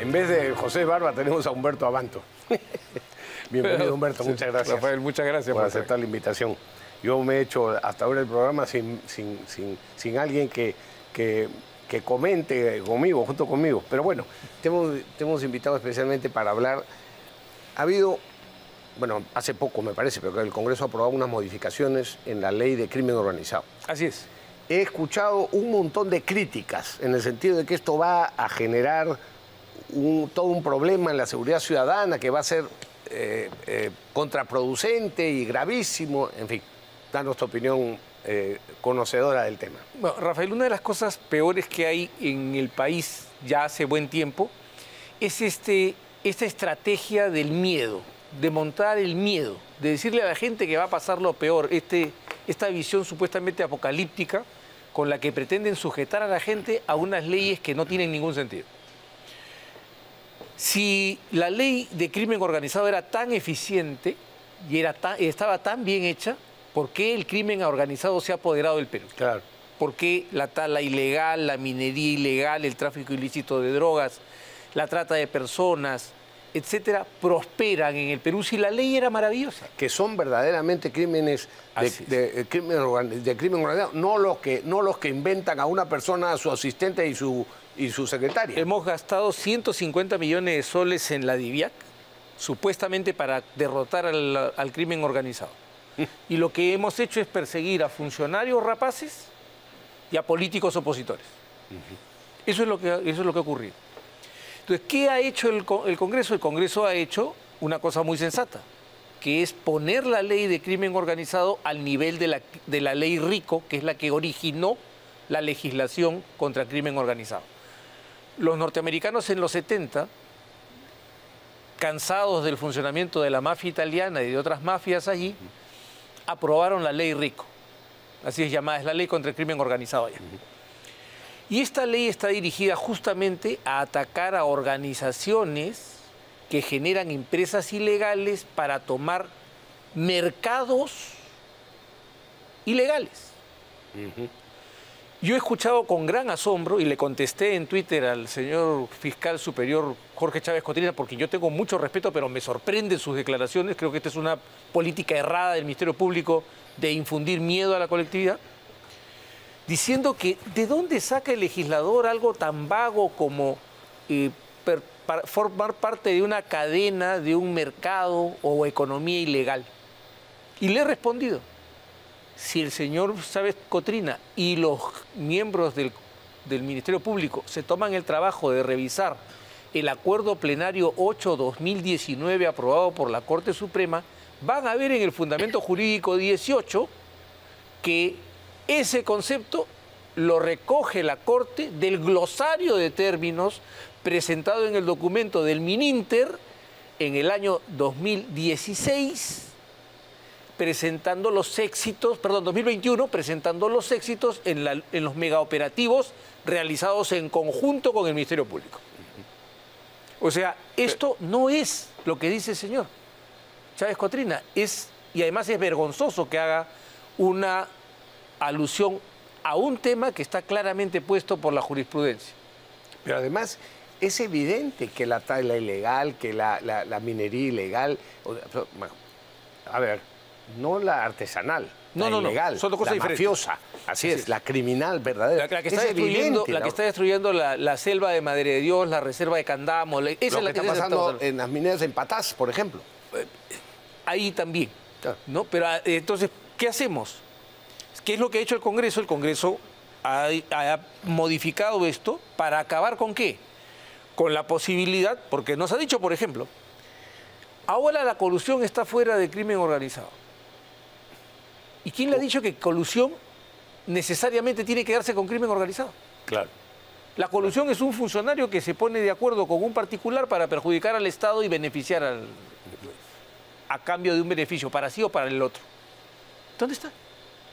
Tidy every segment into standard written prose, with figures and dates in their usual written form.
En vez de José Barba tenemos a Humberto Abanto. Bienvenido, Humberto, muchas gracias. Rafael, muchas gracias por aceptar la invitación. Yo me he hecho hasta ahora el programa sin alguien que comente conmigo, junto conmigo. Pero bueno, te hemos invitado especialmente para hablar. Ha habido, bueno, hace poco me parece, pero que el Congreso ha aprobado unas modificaciones en la ley de crimen organizado. Así es. He escuchado un montón de críticas en el sentido de que esto va a generar todo un problema en la seguridad ciudadana, que va a ser contraproducente y gravísimo. En fin, danos tu opinión conocedora del tema. Bueno, Rafael, una de las cosas peores que hay en el país ya hace buen tiempo es esta estrategia del miedo, de montar el miedo, de decirle a la gente que va a pasar lo peor, esta visión supuestamente apocalíptica con la que pretenden sujetar a la gente a unas leyes que no tienen ningún sentido. Si la ley de crimen organizado era tan eficiente y estaba tan bien hecha, ¿por qué el crimen organizado se ha apoderado del Perú? Claro. ¿Por qué la tala ilegal, la minería ilegal, el tráfico ilícito de drogas, la trata de personas, etcétera, prosperan en el Perú si la ley era maravillosa? Que son verdaderamente crímenes de crimen organizado, no los que inventan a una persona, a su asistente y su secretaria. Hemos gastado 150 millones de soles en la DIVIAC, supuestamente para derrotar al crimen organizado. Y lo que hemos hecho es perseguir a funcionarios rapaces y a políticos opositores. Eso es lo que ha ocurrido. Entonces, ¿qué ha hecho el Congreso? El Congreso ha hecho una cosa muy sensata, que es poner la ley de crimen organizado al nivel de la ley RICO, que es la que originó la legislación contra el crimen organizado. Los norteamericanos en los 70, cansados del funcionamiento de la mafia italiana y de otras mafias allí, aprobaron la ley RICO, así es llamada, es la ley contra el crimen organizado allá. Y esta ley está dirigida justamente a atacar a organizaciones que generan empresas ilegales para tomar mercados ilegales. Yo he escuchado con gran asombro y le contesté en Twitter al señor fiscal superior Jorge Chávez Cotrina, porque yo tengo mucho respeto, pero me sorprenden sus declaraciones. Creo que esta es una política errada del Ministerio Público de infundir miedo a la colectividad, diciendo que ¿de dónde saca el legislador algo tan vago como formar parte de una cadena, de un mercado o economía ilegal? Y le he respondido, si el señor Chávez Cotrina y los miembros del Ministerio Público se toman el trabajo de revisar el acuerdo plenario 8/2019 aprobado por la Corte Suprema, van a ver en el fundamento jurídico 18 que ese concepto lo recoge la Corte del glosario de términos presentado en el documento del Mininter en el año 2016, presentando los éxitos, perdón, 2021, presentando los éxitos en los megaoperativos realizados en conjunto con el Ministerio Público. O sea, esto no es lo que dice el señor Chávez Cotrina, y además es vergonzoso que haga una alusión a un tema que está claramente puesto por la jurisprudencia. Pero además es evidente que la tala ilegal, que la minería ilegal, a ver, no la artesanal, la ilegal, son dos cosas diferentes. Mafiosa, así es, la criminal verdadera. La que está destruyendo la selva de Madre de Dios, la reserva de Candamo, esa es la que está pasando en las mineras en Patás, por ejemplo. Ahí también, ¿no? Pero entonces, ¿qué hacemos? ¿Qué es lo que ha hecho el Congreso? El Congreso ha modificado esto para acabar ¿con qué? Con la posibilidad, porque nos ha dicho, por ejemplo, ahora la colusión está fuera del crimen organizado. ¿Y quién le ha dicho que colusión necesariamente tiene que darse con crimen organizado? Claro. La colusión es un funcionario que se pone de acuerdo con un particular para perjudicar al Estado y beneficiar a cambio de un beneficio para sí o para el otro. ¿Dónde está?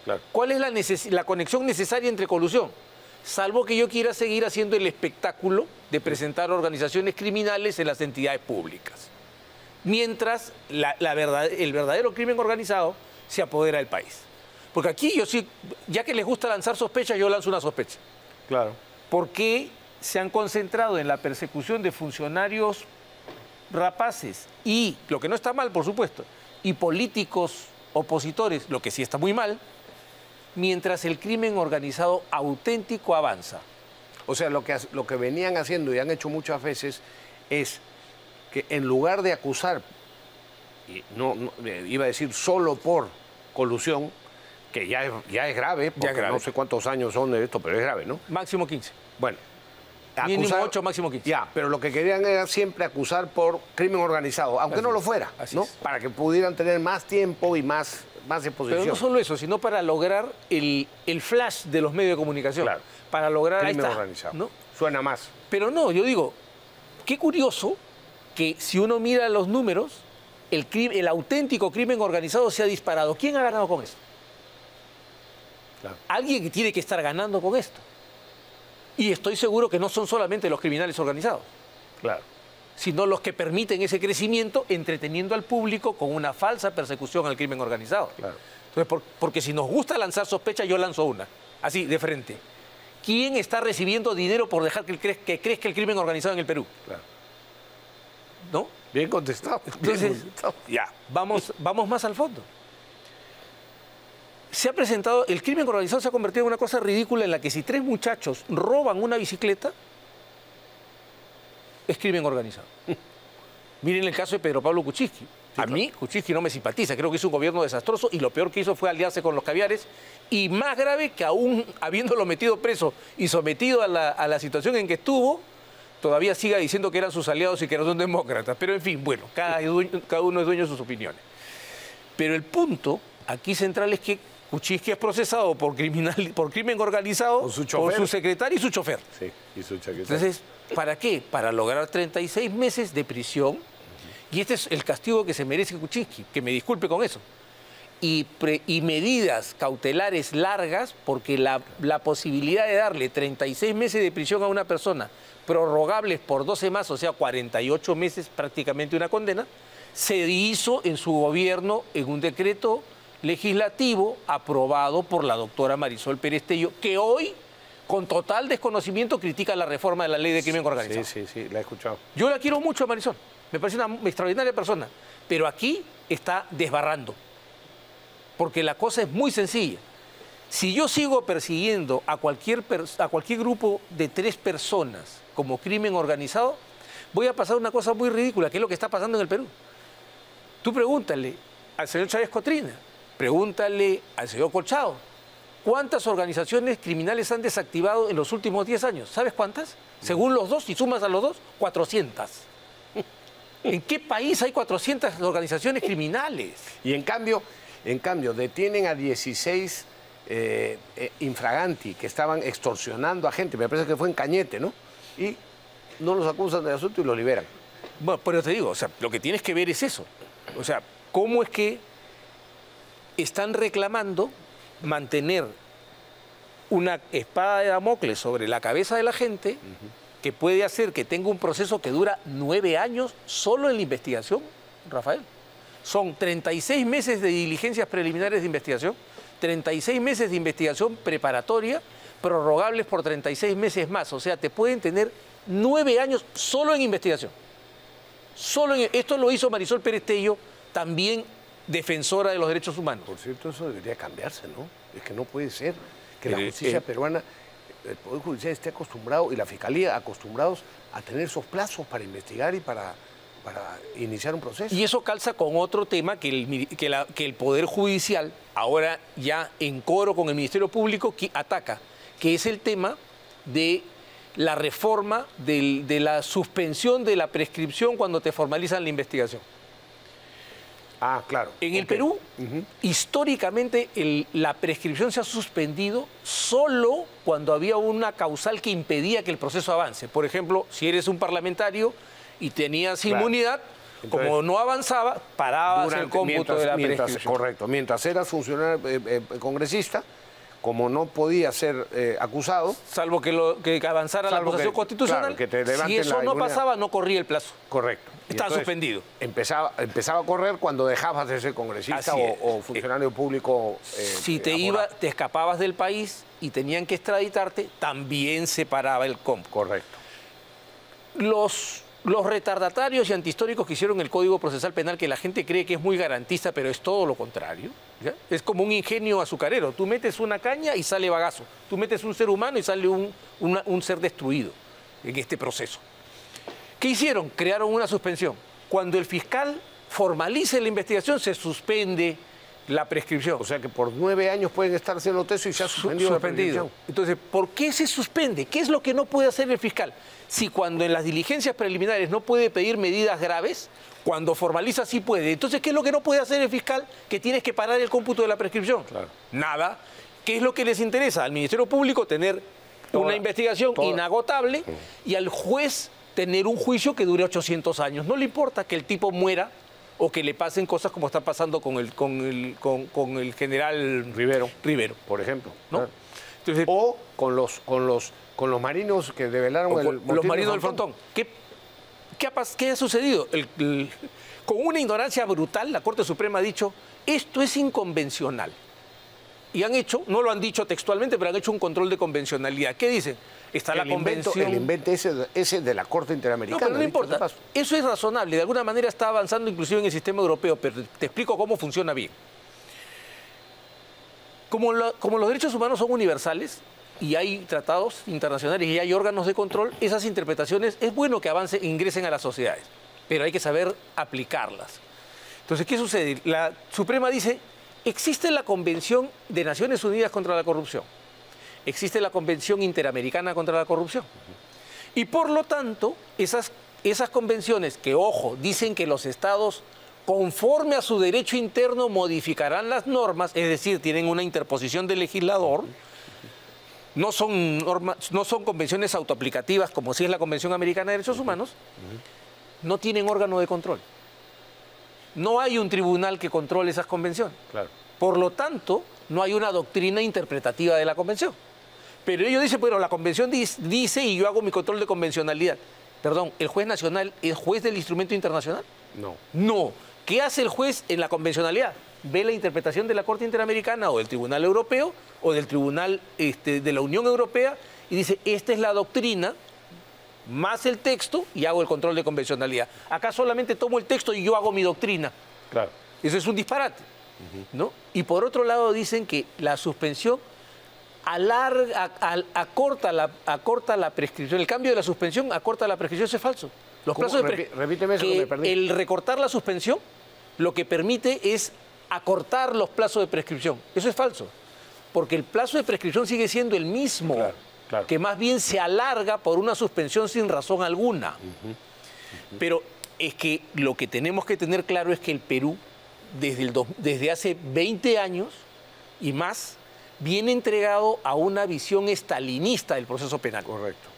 Claro. ¿Cuál es la conexión necesaria entre colusión? Salvo que yo quiera seguir haciendo el espectáculo de presentar organizaciones criminales en las entidades públicas. Mientras el verdadero crimen organizado se apodera del país. Porque aquí yo sí, ya que les gusta lanzar sospechas, yo lanzo una sospecha. Claro. ¿Por qué se han concentrado en la persecución de funcionarios rapaces y, lo que no está mal, por supuesto, y políticos opositores, lo que sí está muy mal, mientras el crimen organizado auténtico avanza. O sea, lo que venían haciendo y han hecho muchas veces es que en lugar de acusar, y iba a decir solo por colusión, que ya es grave, porque no sé cuántos años son de esto, pero es grave, ¿no? Máximo 15. Bueno. Mínimo 8, máximo 15. Ya, pero lo que querían era siempre acusar por crimen organizado, aunque no lo fuera, ¿no? Para que pudieran tener más tiempo y más exposición. Pero no solo eso, sino para lograr el flash de los medios de comunicación. Claro. Para lograr... Crimen organizado. ¿No? Suena más. Pero no, yo digo, qué curioso que si uno mira los números, el auténtico crimen organizado se ha disparado. ¿Quién ha ganado con esto? Claro. Alguien que tiene que estar ganando con esto. Y estoy seguro que no son solamente los criminales organizados. Claro. Sino los que permiten ese crecimiento entreteniendo al público con una falsa persecución al crimen organizado. Claro. Entonces, porque si nos gusta lanzar sospechas, yo lanzo una, así, de frente. ¿Quién está recibiendo dinero por dejar que crezca el crimen organizado en el Perú? Claro. ¿No? Bien contestado. Entonces, ya, vamos más al fondo. Se ha presentado, el crimen organizado se ha convertido en una cosa ridícula en la que si 3 muchachos roban una bicicleta, es crimen organizado. Miren el caso de Pedro Pablo Kuczynski. A mí, Kuczynski no me simpatiza, creo que hizo un gobierno desastroso y lo peor que hizo fue aliarse con los caviares y más grave que aún habiéndolo metido preso y sometido a la situación en que estuvo, todavía siga diciendo que eran sus aliados y que no son demócratas. Pero en fin, bueno, cada uno es dueño de sus opiniones. Pero el punto aquí central es que Kuczynski es procesado por crimen organizado por su secretario y su chofer. Sí, y su chaqueta. Entonces, ¿para qué? Para lograr 36 meses de prisión. Y este es el castigo que se merece Kuczynski, que me disculpe con eso. Y medidas cautelares largas, porque la posibilidad de darle 36 meses de prisión a una persona, prorrogables por 12 más, o sea, 48 meses, prácticamente una condena, se hizo en su gobierno en un decreto legislativo aprobado por la doctora Marisol Pérez Tello, que hoy, con total desconocimiento, critica la reforma de la ley de crimen organizado. Sí, la he escuchado. Yo la quiero mucho a Marisol, me parece una extraordinaria persona, pero aquí está desbarrando, porque la cosa es muy sencilla. Si yo sigo persiguiendo a cualquier grupo de 3 personas como crimen organizado, voy a pasar una cosa muy ridícula, que es lo que está pasando en el Perú. Tú pregúntale al señor Chávez Cotrina, pregúntale al señor Colchado, ¿cuántas organizaciones criminales han desactivado en los últimos 10 años? ¿Sabes cuántas? Según los dos, si sumas a los dos, 400. ¿En qué país hay 400 organizaciones criminales? Y en cambio detienen a 16 infraganti que estaban extorsionando a gente. Me parece que fue en Cañete, ¿no? Y no los acusan del asunto y los liberan. Bueno, pero te digo, o sea, lo que tienes que ver es eso. O sea, ¿cómo es que están reclamando mantener una espada de Damocles sobre la cabeza de la gente que puede hacer que tenga un proceso que dura 9 años solo en la investigación, Rafael? Son 36 meses de diligencias preliminares de investigación, 36 meses de investigación preparatoria, prorrogables por 36 meses más. O sea, te pueden tener 9 años solo en investigación. Esto lo hizo Marisol Pérez Tello, también defensora de los derechos humanos. Por cierto, eso debería cambiarse, ¿no? Es que no puede ser que la justicia peruana, el Poder Judicial esté acostumbrado y la Fiscalía acostumbrados a tener esos plazos para investigar y para iniciar un proceso. Y eso calza con otro tema que el Poder Judicial, ahora ya en coro con el Ministerio Público, que ataca, que es el tema de la reforma de la suspensión de la prescripción cuando te formalizan la investigación. Ah, claro. En el Perú, históricamente, la prescripción se ha suspendido solo cuando había una causal que impedía que el proceso avance. Por ejemplo, si eres un parlamentario y tenías inmunidad, entonces, como no avanzaba, parabas el cómputo de la prescripción. Correcto. Mientras eras funcionario congresista, como no podía ser acusado... Salvo que avanzara la acusación constitucional, claro, si eso no pasaba, no corría el plazo. Correcto. Está suspendido. Empezaba a correr cuando dejabas de ser congresista o funcionario público. Si te escapabas del país y tenían que extraditarte, también se paraba el cómputo. Correcto. los retardatarios y antihistóricos que hicieron el Código Procesal Penal, que la gente cree que es muy garantista, pero es todo lo contrario, ¿ya? Es como un ingenio azucarero. Tú metes una caña y sale bagazo. Tú metes un ser humano y sale un ser destruido en este proceso. ¿Qué hicieron? Crearon una suspensión. Cuando el fiscal formalice la investigación, se suspende la prescripción. O sea que por 9 años pueden estar haciendo tesis y se ha suspendido la prescripción. Entonces, ¿por qué se suspende? ¿Qué es lo que no puede hacer el fiscal? Si cuando en las diligencias preliminares no puede pedir medidas graves, cuando formaliza sí puede. Entonces, ¿qué es lo que no puede hacer el fiscal? Que tienes que parar el cómputo de la prescripción. Claro. Nada. ¿Qué es lo que les interesa al Ministerio Público? Tener una investigación inagotable y al juez tener un juicio que dure 800 años. No le importa que el tipo muera o que le pasen cosas como está pasando con el general Rivero, por ejemplo. ¿No? Claro. Entonces, o con los marinos que develaron los marinos del frontón. ¿Qué ha sucedido? Con una ignorancia brutal, la Corte Suprema ha dicho, esto es inconvencional. Y han hecho, no lo han dicho textualmente, pero han hecho un control de convencionalidad. ¿Qué dicen? Está la convención. El invento ese de la Corte Interamericana. No, pero no importa. Eso es razonable. De alguna manera está avanzando inclusive en el sistema europeo, pero te explico cómo funciona bien. Como los derechos humanos son universales y hay tratados internacionales y hay órganos de control, esas interpretaciones es bueno que ingresen a las sociedades, pero hay que saber aplicarlas. Entonces, ¿qué sucede? La Suprema dice, existe la Convención de Naciones Unidas contra la Corrupción, existe la Convención Interamericana contra la Corrupción. Y por lo tanto, esas convenciones que, ojo, dicen que los estados, conforme a su derecho interno, modificarán las normas, es decir, tienen una interposición del legislador, no son convenciones autoaplicativas como si es la Convención Americana de Derechos Humanos, no tienen órgano de control. No hay un tribunal que controle esas convenciones. Claro. Por lo tanto, no hay una doctrina interpretativa de la convención. Pero ellos dicen, bueno, la convención dice y yo hago mi control de convencionalidad. Perdón, ¿el juez nacional es juez del instrumento internacional? No. No. ¿Qué hace el juez en la convencionalidad? Ve la interpretación de la Corte Interamericana o del Tribunal Europeo o del Tribunal de la Unión Europea y dice, esta es la doctrina más el texto y hago el control de convencionalidad. Acá solamente tomo el texto y yo hago mi doctrina. Claro. Eso es un disparate, ¿no? Y por otro lado dicen que la suspensión acorta la prescripción. El cambio de la suspensión acorta la prescripción. Eso es falso. Los plazos de repíteme eso que me perdí. El recortar la suspensión lo que permite es acortar los plazos de prescripción. Eso es falso. Porque el plazo de prescripción sigue siendo el mismo. Claro. Que más bien se alarga por una suspensión sin razón alguna. Pero es que lo que tenemos que tener claro es que el Perú, desde hace 20 años y más, viene entregado a una visión estalinista del proceso penal. Correcto.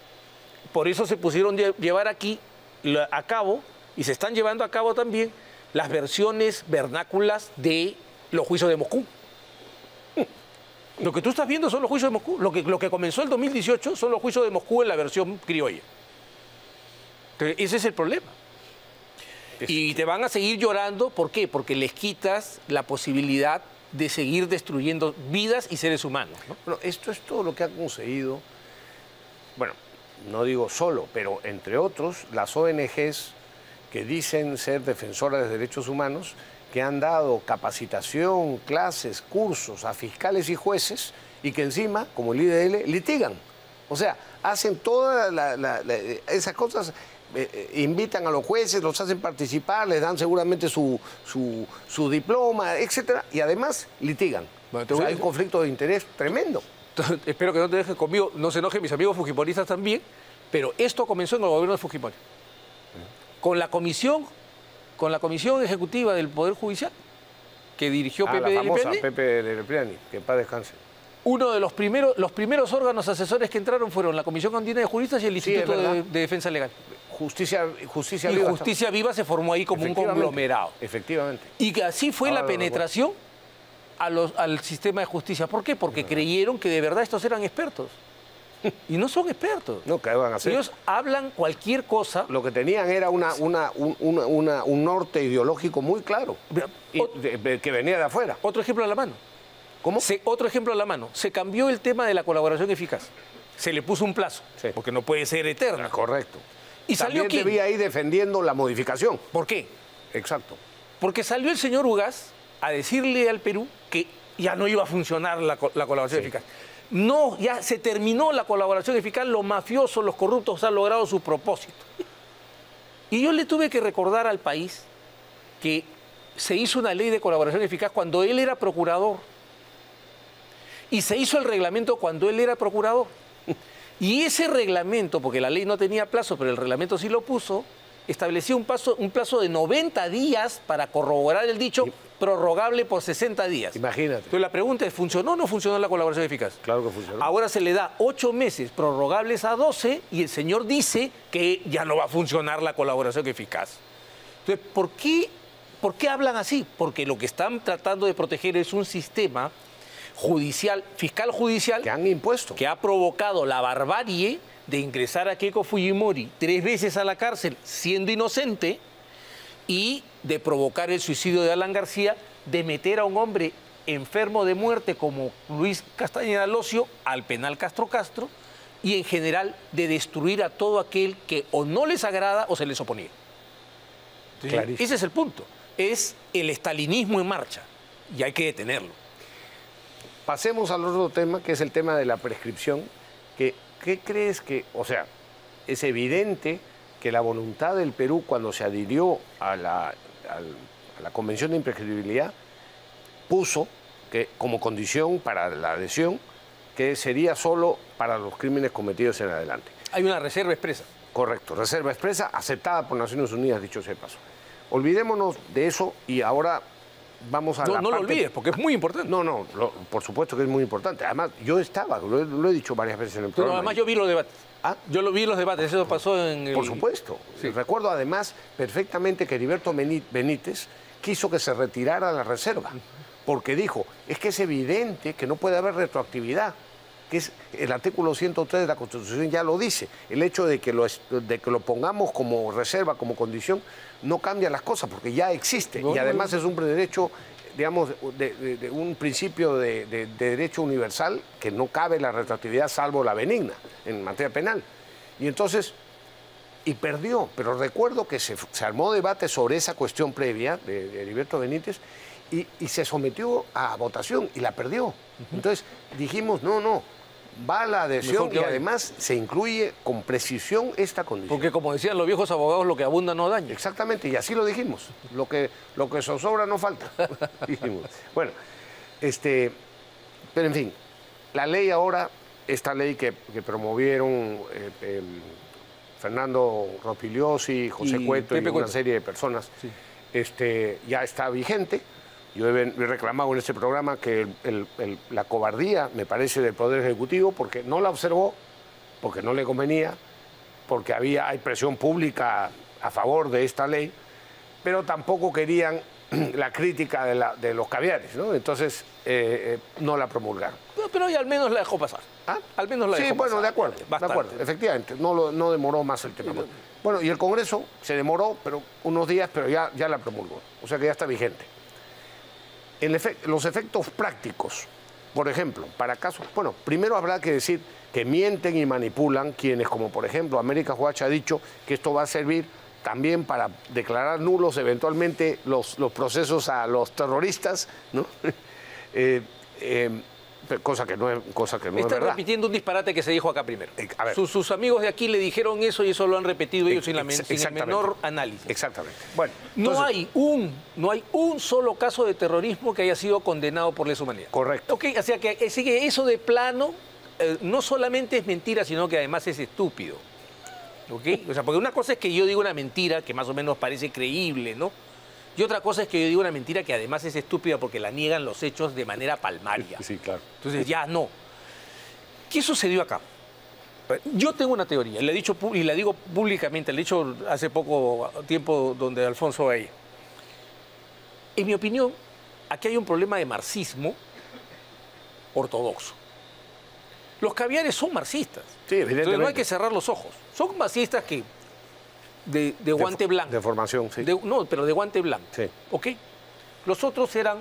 Por eso se pusieron a llevar aquí a cabo, y se están llevando a cabo también, las versiones vernáculas de los juicios de Moscú. Lo que tú estás viendo son los juicios de Moscú. Lo que comenzó el 2018 son los juicios de Moscú en la versión criolla. Entonces, ese es el problema. Y te van a seguir llorando. ¿Por qué? Porque les quitas la posibilidad de seguir destruyendo vidas y seres humanos, ¿no? Bueno, esto es todo lo que han conseguido, bueno, no digo solo, pero entre otros, las ONGs que dicen ser defensoras de derechos humanos, que han dado capacitación, clases, cursos a fiscales y jueces y que encima, como el IDL, litigan. O sea, hacen todas esas cosas, invitan a los jueces, los hacen participar, les dan seguramente su diploma, etcétera, y además litigan. Bueno, o sea, hay un conflicto de interés tremendo. Entonces, espero que no te dejes conmigo, no se enojen mis amigos fujimoristas también, pero esto comenzó en el gobierno de Fujimori. Con la comisión ejecutiva del Poder Judicial que dirigió Pepe la famosa Delipiani. Pepe Delipiani, que en paz descanse. Uno de los primeros órganos asesores que entraron fueron la Comisión Andina de Juristas y el Instituto de Defensa Legal. Justicia y Viva. Justicia Viva se formó ahí como un conglomerado. Efectivamente. Y que así fue la penetración al sistema de justicia. ¿Por qué? Porque creyeron que de verdad estos eran expertos. Y no son expertos. No, ¿qué van a hacer? Ellos hablan cualquier cosa. Lo que tenían era un norte ideológico muy claro, que venía de afuera. Otro ejemplo a la mano. ¿Cómo? Otro ejemplo a la mano. Se cambió el tema de la colaboración eficaz. Se le puso un plazo, porque no puede ser eterna. Correcto. ¿Y salió también quién? debía ir defendiendo la modificación. ¿Por qué? Exacto. Porque salió el señor Ugaz a decirle al Perú que ya no iba a funcionar la colaboración eficaz. No, ya se terminó la colaboración eficaz, los mafiosos, los corruptos han logrado su propósito. Y yo le tuve que recordar al país que se hizo una ley de colaboración eficaz cuando él era procurador. Y se hizo el reglamento cuando él era procurador. Y ese reglamento, porque la ley no tenía plazo, pero el reglamento sí lo puso, establecía un plazo de 90 días para corroborar el dicho, prorrogable por 60 días. Imagínate. Entonces la pregunta es, ¿funcionó o no funcionó la colaboración eficaz? Claro que funcionó. Ahora se le da 8 meses prorrogables a 12 y el señor dice que ya no va a funcionar la colaboración eficaz. Entonces, ¿por qué hablan así? Porque lo que están tratando de proteger es un sistema judicial, fiscal judicial, Que han impuesto. que ha provocado la barbarie de ingresar a Keiko Fujimori 3 veces a la cárcel siendo inocente y de provocar el suicidio de Alan García, de meter a un hombre enfermo de muerte como Luis Castañeda Locio al penal Castro Castro y en general de destruir a todo aquel que o no les agrada o se les oponía. Entonces, ese es el punto. Es el estalinismo en marcha y hay que detenerlo. Pasemos al otro tema, que es el tema de la prescripción. ¿Qué crees que, o sea, es evidente que la voluntad del Perú cuando se adhirió a la Convención de Imprescriptibilidad puso que como condición para la adhesión que sería solo para los crímenes cometidos en adelante? Hay una reserva expresa. Correcto, reserva expresa aceptada por Naciones Unidas, dicho sea de paso. Olvidémonos de eso y ahora vamos a la No parte... lo olvides, porque es muy importante. No, por supuesto que es muy importante. Además, yo estaba, lo he dicho varias veces en el Pero programa. además yo vi los debates. ¿Ah? Yo lo vi los debates, eso pasó en el... Por supuesto. Sí. Recuerdo además perfectamente que Heriberto Benítez quiso que se retirara la reserva, porque dijo, es que es evidente que no puede haber retroactividad, que es el artículo 103 de la Constitución ya lo dice. El hecho de que lo pongamos como reserva, como condición, no cambia las cosas, porque ya existe. Y además es un derecho, digamos, de un principio de derecho universal que no cabe la retroactividad salvo la benigna en materia penal. Y entonces, y perdió. Pero recuerdo que se armó debate sobre esa cuestión previa de Heriberto Benítez y se sometió a votación y la perdió. Entonces dijimos, no, va a la adhesión y además se incluye con precisión esta condición. Porque como decían los viejos abogados, lo que abunda no daña. Exactamente, y así lo dijimos. Lo que zozobra no falta. Dijimos. Bueno, pero en fin, la ley ahora, esta ley que promovieron Fernando Rospigliosi, José Cueto y una serie de personas, sí, ya está vigente. Yo he reclamado en este programa que la cobardía, me parece, del Poder Ejecutivo, porque no la observó, porque no le convenía, porque hay presión pública a favor de esta ley, pero tampoco querían la crítica de los caviares, ¿no? Entonces, no la promulgaron. Pero ya al menos la dejó pasar. ¿Ah? Al menos la dejó pasar. Sí, bueno, de acuerdo, efectivamente, no demoró más el tema. Bueno, y el Congreso se demoró unos días, pero ya la promulgó, o sea que ya está vigente. Los efectos prácticos, por ejemplo, para casos... Bueno, primero habrá que decir que mienten y manipulan quienes, como por ejemplo América Huacha ha dicho que esto va a servir también para declarar nulos eventualmente los procesos a los terroristas, ¿no? Cosa que no es verdad. Están repitiendo un disparate que se dijo acá primero. A ver. Sus amigos de aquí le dijeron eso y eso lo han repetido ellos sin el menor análisis. Exactamente. Bueno, entonces, no hay un solo caso de terrorismo que haya sido condenado por lesa humanidad. Correcto. Okay, o sea que eso de plano no solamente es mentira, sino que además es estúpido. ¿Okay? O sea, porque una cosa es que yo digo una mentira que más o menos parece creíble, ¿no? Y otra cosa es que yo digo una mentira que además es estúpida porque la niegan los hechos de manera palmaria. Sí, claro. Entonces, ya no. ¿Qué sucedió acá? Yo tengo una teoría, la he dicho y la digo públicamente, la he dicho hace poco tiempo donde Alfonso ahí. En mi opinión, aquí hay un problema de marxismo ortodoxo. Los caviares son marxistas. Sí, evidentemente. Entonces no hay que cerrar los ojos. Son marxistas que de guante blanco. De formación, sí. No, pero de guante blanco. Sí. ¿Ok? Los otros eran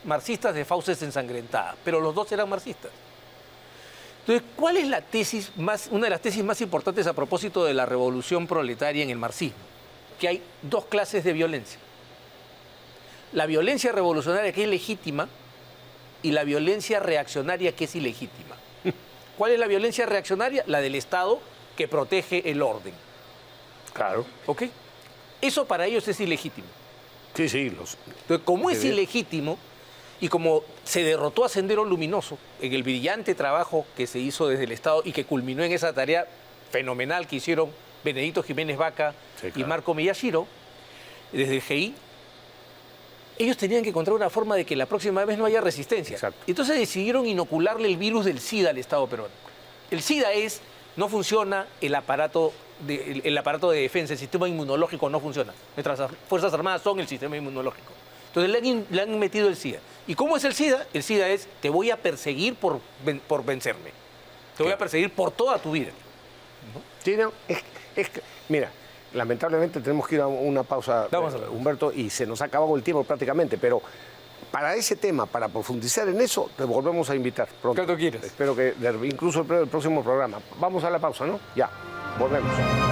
marxistas de fauces ensangrentadas, pero los dos eran marxistas. Entonces, ¿cuál es la tesis una de las tesis más importantes a propósito de la revolución proletaria en el marxismo? Que hay dos clases de violencia. La violencia revolucionaria, que es legítima, y la violencia reaccionaria, que es ilegítima. ¿Cuál es la violencia reaccionaria? La del Estado, que protege el orden. Claro. ¿Ok? Eso para ellos es ilegítimo. Sí. Entonces, como es ilegítimo, y como se derrotó a Sendero Luminoso en el brillante trabajo que se hizo desde el Estado y que culminó en esa tarea fenomenal que hicieron Benedito Jiménez Vaca y Marco Miyashiro, desde el GI, ellos tenían que encontrar una forma de que la próxima vez no haya resistencia. Exacto. Entonces decidieron inocularle el virus del SIDA al Estado peruano. El SIDA no funciona el aparato de defensa, el sistema inmunológico no funciona. Nuestras Fuerzas Armadas son el sistema inmunológico. Entonces le han metido el SIDA. ¿Y cómo es el SIDA? El SIDA es, te voy a perseguir por vencerme. Te voy a perseguir por toda tu vida. Sí, no, mira, lamentablemente tenemos que ir a una pausa, Humberto, y se nos ha acabado el tiempo prácticamente, pero para ese tema, para profundizar en eso, te volvemos a invitar pronto. Cuando quieras. Espero que incluso el próximo programa. Vamos a la pausa, ¿no? Ya, volvemos.